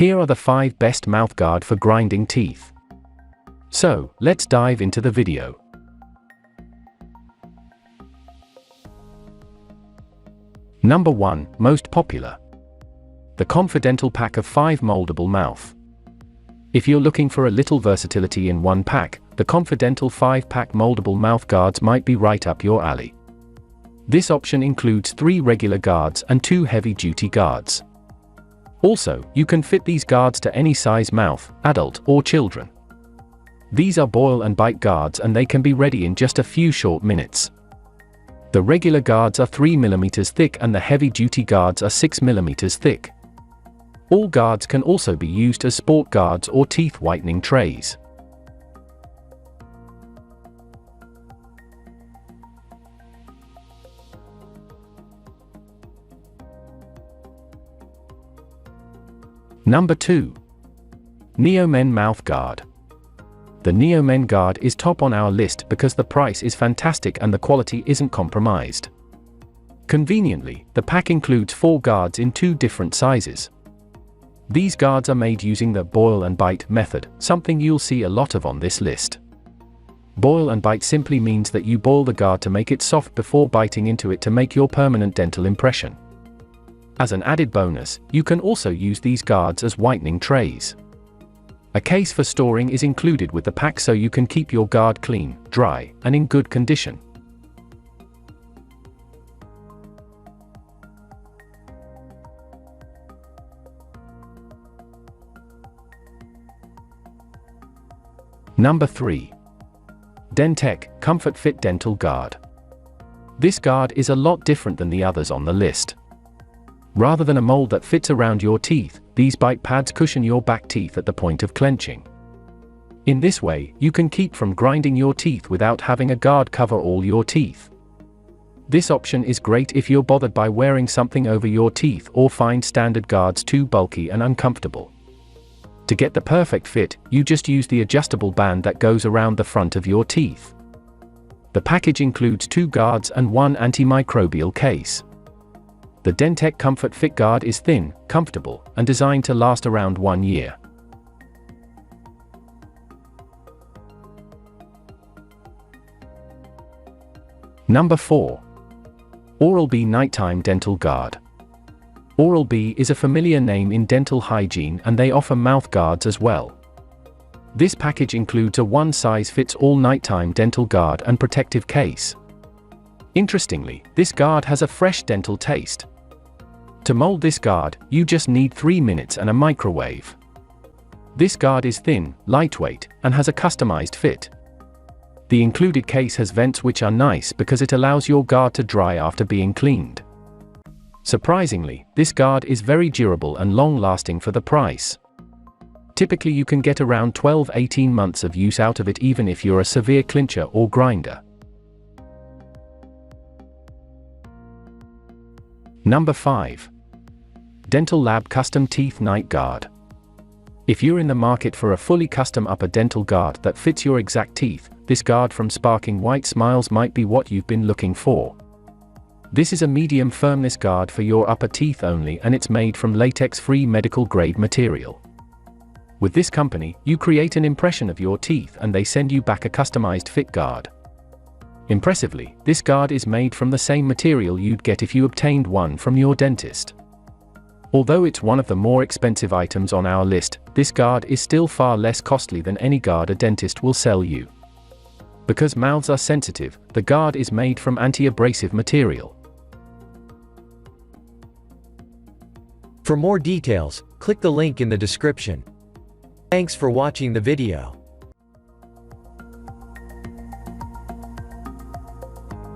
Here are the 5 best mouthguard for grinding teeth. So, let's dive into the video. Number 1, most popular. The Confidential Pack of 5 Moldable Mouth. If you're looking for a little versatility in one pack, the Confidential 5-pack moldable mouth guards might be right up your alley. This option includes 3 regular guards and 2 heavy-duty guards. Also, you can fit these guards to any size mouth, adult or children. These are boil and bite guards and they can be ready in just a few short minutes. The regular guards are 3 mm thick and the heavy-duty guards are 6 mm thick. All guards can also be used as sport guards or teeth whitening trays. Number 2. Neomen Mouth Guard. The Neomen guard is top on our list because the price is fantastic and the quality isn't compromised. Conveniently, the pack includes 4 guards in 2 different sizes. These guards are made using the boil and bite method, something you'll see a lot of on this list. Boil and bite simply means that you boil the guard to make it soft before biting into it to make your permanent dental impression. As an added bonus, you can also use these guards as whitening trays. A case for storing is included with the pack so you can keep your guard clean, dry, and in good condition. Number 3. Dentec Comfort Fit Dental Guard. This guard is a lot different than the others on the list. Rather than a mold that fits around your teeth, these bite pads cushion your back teeth at the point of clenching. In this way, you can keep from grinding your teeth without having a guard cover all your teeth. This option is great if you're bothered by wearing something over your teeth or find standard guards too bulky and uncomfortable. To get the perfect fit, you just use the adjustable band that goes around the front of your teeth. The package includes 2 guards and 1 antimicrobial case. The Dentec Comfort Fit Guard is thin, comfortable, and designed to last around 1 year. Number 4. Oral-B Nighttime Dental Guard. Oral-B is a familiar name in dental hygiene and they offer mouth guards as well. This package includes a one-size-fits-all nighttime dental guard and protective case. Interestingly, this guard has a fresh dental taste. To mold this guard, you just need 3 minutes and a microwave. This guard is thin, lightweight, and has a customized fit. The included case has vents which are nice because it allows your guard to dry after being cleaned. Surprisingly, this guard is very durable and long-lasting for the price. Typically you can get around 12–18 months of use out of it even if you're a severe clincher or grinder. Number 5. Dental Lab Custom Teeth Night Guard. If you're in the market for a fully custom upper dental guard that fits your exact teeth, this guard from Sparking White Smiles might be what you've been looking for. This is a medium firmness guard for your upper teeth only and it's made from latex-free medical-grade material. With this company, you create an impression of your teeth and they send you back a customized fit guard. Impressively, this guard is made from the same material you'd get if you obtained one from your dentist. Although it's one of the more expensive items on our list, this guard is still far less costly than any guard a dentist will sell you. Because mouths are sensitive, the guard is made from anti-abrasive material. For more details, click the link in the description. Thanks for watching the video.